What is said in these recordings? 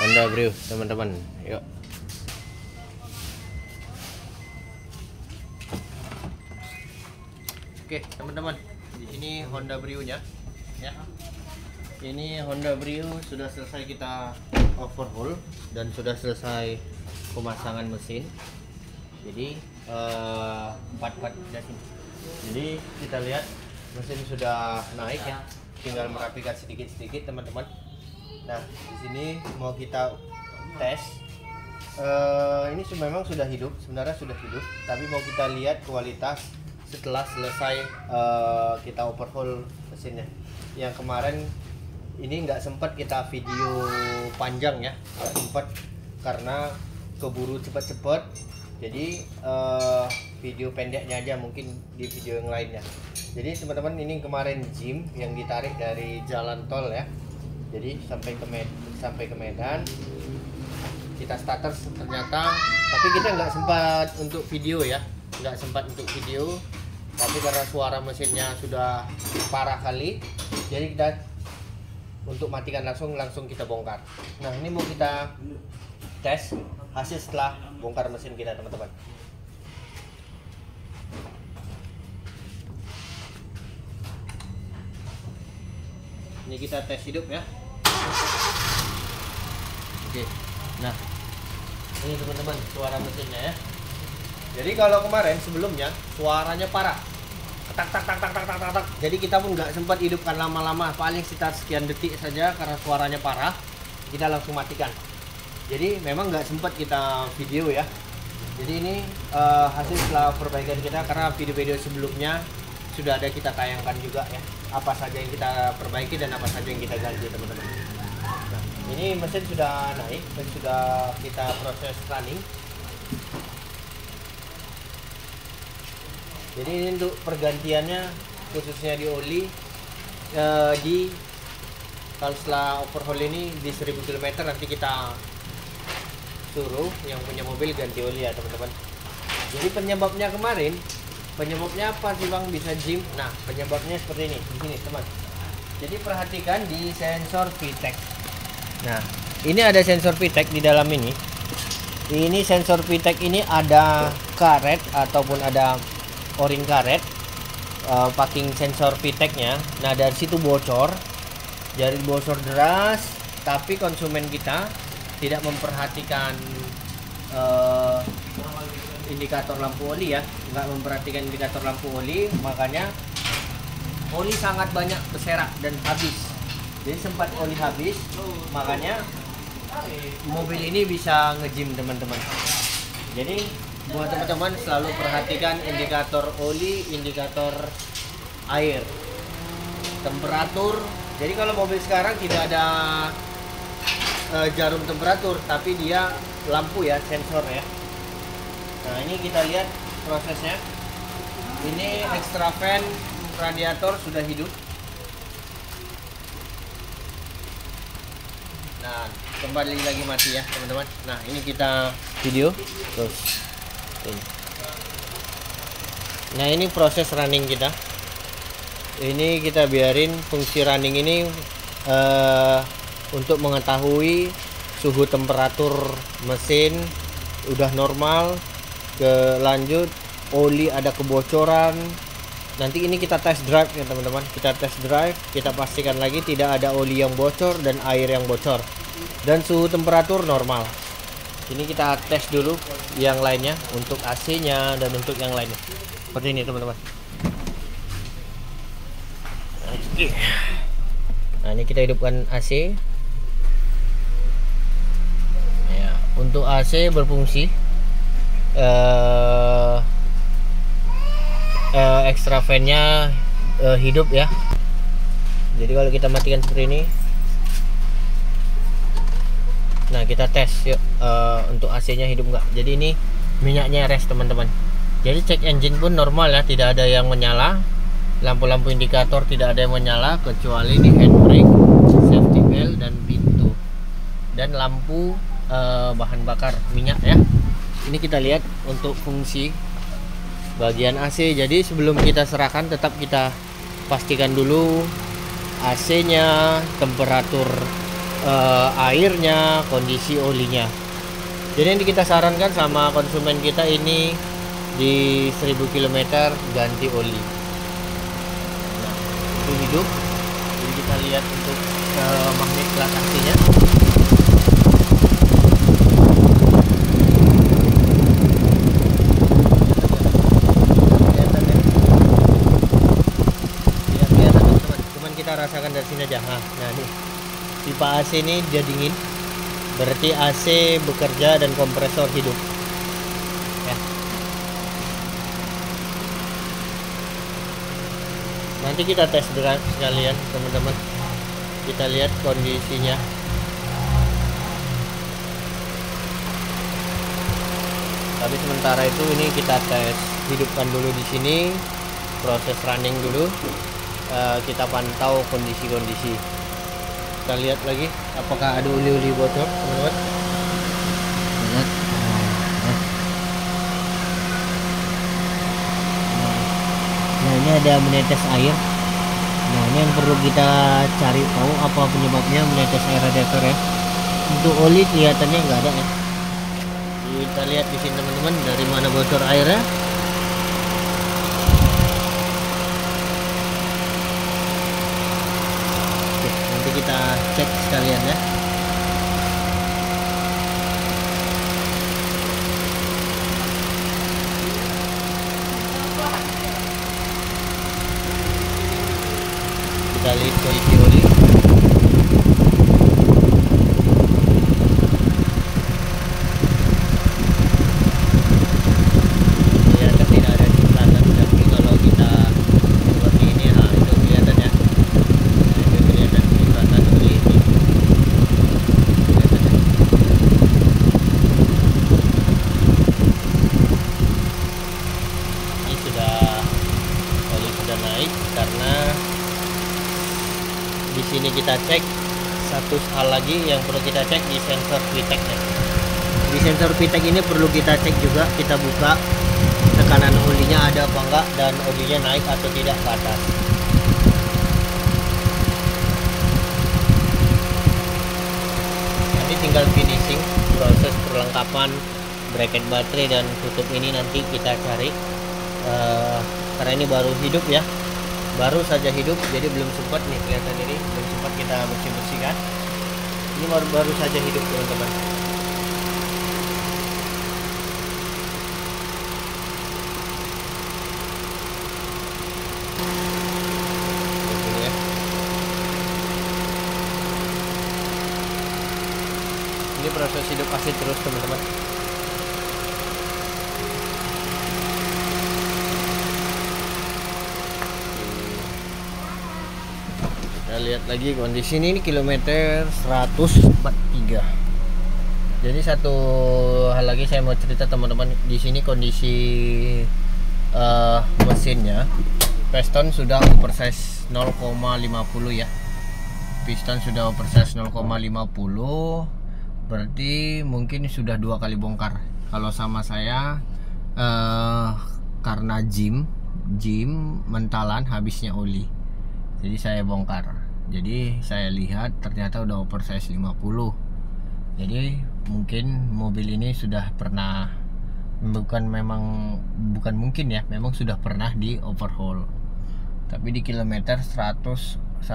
Honda Brio teman-teman. Yuk. Oke teman-teman, di sini Honda Brio-nya ya. Ini Honda Brio sudah selesai kita overhaul dan sudah selesai pemasangan mesin. Jadi part-part di sini. Jadi kita lihat mesin sudah naik ya. Tinggal merapikan sedikit-sedikit teman-teman. Nah, di sini mau kita tes. Ini memang sudah hidup, sebenarnya sudah hidup, tapi mau kita lihat kualitas setelah selesai kita overhaul mesinnya. Yang kemarin ini nggak sempat kita video panjang ya, nggak sempat karena keburu cepet-cepet. Jadi video pendeknya aja mungkin di video yang lainnya. Jadi teman-teman, ini kemarin Jim yang ditarik dari jalan tol ya. Jadi sampai ke Medan kita starter ternyata, tapi kita nggak sempat untuk video ya, nggak sempat untuk video. Tapi karena suara mesinnya sudah parah kali, jadi kita untuk matikan langsung kita bongkar. Nah, ini mau kita tes hasil setelah bongkar mesin kita teman-teman. Ini kita tes hidup ya. Oke. Nah, ini teman-teman suara mesinnya ya. Jadi kalau kemarin sebelumnya suaranya parah, tak tak tak tak tak tak tak tak. Jadi kita pun nggak sempat hidupkan lama-lama, paling sekitar sekian detik saja karena suaranya parah. Kita langsung matikan. Jadi memang nggak sempat kita video ya. Jadi ini hasil setelah perbaikan kita, karena video-video sebelumnya sudah ada kita tayangkan juga ya. Apa saja yang kita perbaiki dan apa saja yang kita ganti teman-teman. Nah, ini mesin sudah naik dan sudah kita proses running. Jadi ini untuk pergantiannya khususnya di oli kalau setelah overhaul ini di 1000 km nanti kita suruh yang punya mobil ganti oli ya teman-teman. Jadi penyebabnya kemarin, penyebabnya apa sih Bang bisa Jim? Nah, penyebabnya seperti ini di sini teman. Jadi perhatikan di sensor VTEC. Nah, ini ada sensor VTEC di dalam ini. Ini sensor VTEC ini ada karet ataupun ada o-ring karet packing sensor VTEC-nya. Nah, dari situ bocor. Jadi bocor deras, tapi konsumen kita tidak memperhatikan indikator lampu oli ya, nggak memperhatikan indikator lampu oli, makanya oli sangat banyak berserak dan habis. Jadi sempat oli habis, makanya mobil ini bisa nge-jim teman-teman. Jadi buat teman-teman selalu perhatikan indikator oli, indikator air, temperatur. Jadi kalau mobil sekarang tidak ada jarum temperatur, tapi dia lampu ya, sensor ya. Nah, ini kita lihat prosesnya. Ini extra fan radiator sudah hidup. Nah, kembali lagi mati ya teman-teman. Nah, ini kita video terus ini. Nah, ini proses running kita. Ini kita biarin fungsi running ini untuk mengetahui suhu temperatur mesin udah normal, ke lanjut oli ada kebocoran. Nanti ini kita test drive ya teman-teman. Kita test drive, kita pastikan lagi tidak ada oli yang bocor dan air yang bocor, dan suhu temperatur normal. Ini kita tes dulu yang lainnya untuk AC nya dan untuk yang lainnya seperti ini teman-teman. Nah, ini kita hidupkan AC ya. Untuk AC berfungsi extra fan-nya hidup ya. Jadi kalau kita matikan seperti ini, nah kita tes yuk untuk AC-nya hidup nggak. Jadi ini minyaknya rest teman-teman. Jadi cek engine pun normal ya, tidak ada yang menyala. Lampu-lampu indikator tidak ada yang menyala kecuali di handbrake, safety belt dan pintu, dan lampu bahan bakar minyak ya. Ini kita lihat untuk fungsi bagian AC. Jadi sebelum kita serahkan tetap kita pastikan dulu AC-nya, temperatur airnya, kondisi olinya. Jadi yang kita sarankan sama konsumen kita ini di 1000 km ganti oli. Nah, itu hidup. Jadi kita lihat untuk magnet plat aksinya. Tidak kelihatan teman-teman, cuman kita rasakan dari sini aja. Nah nih, pipa AC ini dia dingin, berarti AC bekerja dan kompresor hidup ya. Nanti kita tes drive sekalian teman-teman, kita lihat kondisinya. Tapi sementara itu ini kita tes hidupkan dulu di sini, proses running dulu, kita pantau kondisi-kondisi. Kita lihat lagi apakah ada oli-oli bocor teman-teman. Lihat. Nah ini ada menetes air. Nah ini yang perlu kita cari tahu apa penyebabnya menetes air radiator ya. Untuk oli kelihatannya nggak ada ya. Kita lihat di sini teman-teman, dari mana bocor airnya. Oke, nanti kita cek sekalian ya. Kita lihat kondisi oli. Di sini kita cek satu hal lagi yang perlu kita cek di sensor VTEC-nya. Di sensor VTEC ini perlu kita cek juga, kita buka tekanan olinya ada apa enggak dan olinya naik atau tidak ke atas. Nanti tinggal finishing, proses perlengkapan bracket baterai dan tutup ini nanti kita cari, karena ini baru hidup ya. Baru saja hidup, jadi belum sempat nih kelihatan ini, belum sempat kita bersih-bersihkan. Ini baru saja hidup teman-teman. Ya. Ini proses hidup AC terus teman-teman. Lihat lagi kondisi ini kilometer 143. Jadi satu hal lagi saya mau cerita teman-teman, di sini kondisi mesinnya, piston sudah oversize 0,50 ya. Piston sudah oversize 0,50, berarti mungkin sudah 2 kali bongkar. Kalau sama saya karena gym mentalan habisnya oli. Jadi saya bongkar. Jadi saya lihat ternyata udah oversize 50. Jadi mungkin mobil ini sudah pernah, bukan mungkin ya, memang sudah pernah di overhaul. Tapi di kilometer 104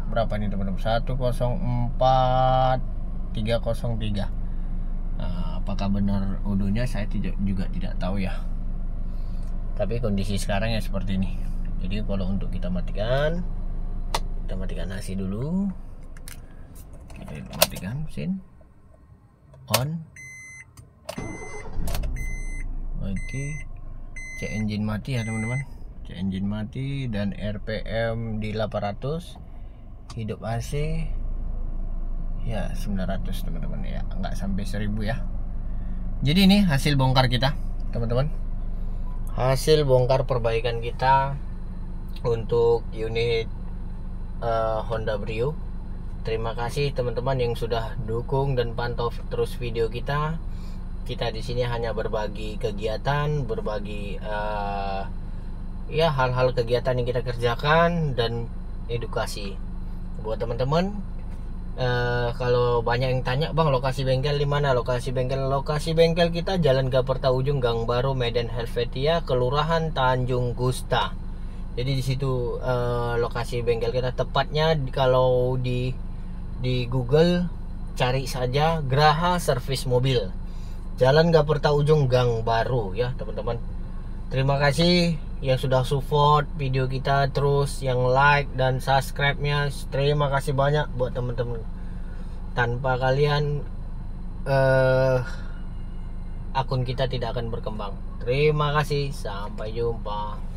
berapa nih teman-teman? 104.303. Nah, apakah benar odonya saya juga tidak tahu ya. Tapi kondisi sekarang ya seperti ini. Jadi kalau untuk kita matikan AC dulu. Kita matikan mesin, on. Oke, cek engine mati ya teman-teman. Cek engine mati dan RPM di 800. Hidup AC ya 900 teman-teman ya, nggak sampai 1000 ya. Jadi ini hasil bongkar kita teman-teman, hasil bongkar perbaikan kita untuk unit Honda Brio. Terima kasih teman-teman yang sudah dukung dan pantau terus video kita. Kita di sini hanya berbagi kegiatan, berbagi ya hal-hal kegiatan yang kita kerjakan dan edukasi buat teman-teman. Kalau banyak yang tanya, bang, lokasi bengkel di mana? Lokasi bengkel kita Jalan Gaperta Ujung, Gang Baru, Medan Helvetia, Kelurahan Tanjung Gusta. Jadi di situ lokasi bengkel kita. Tepatnya kalau di Google cari saja Graha Servis Mobil, Jalan Gaperta Ujung, Gang Baru ya teman-teman. Terima kasih yang sudah support video kita, terus yang like dan subscribe-nya. Terima kasih banyak buat teman-teman. Tanpa kalian akun kita tidak akan berkembang. Terima kasih, sampai jumpa.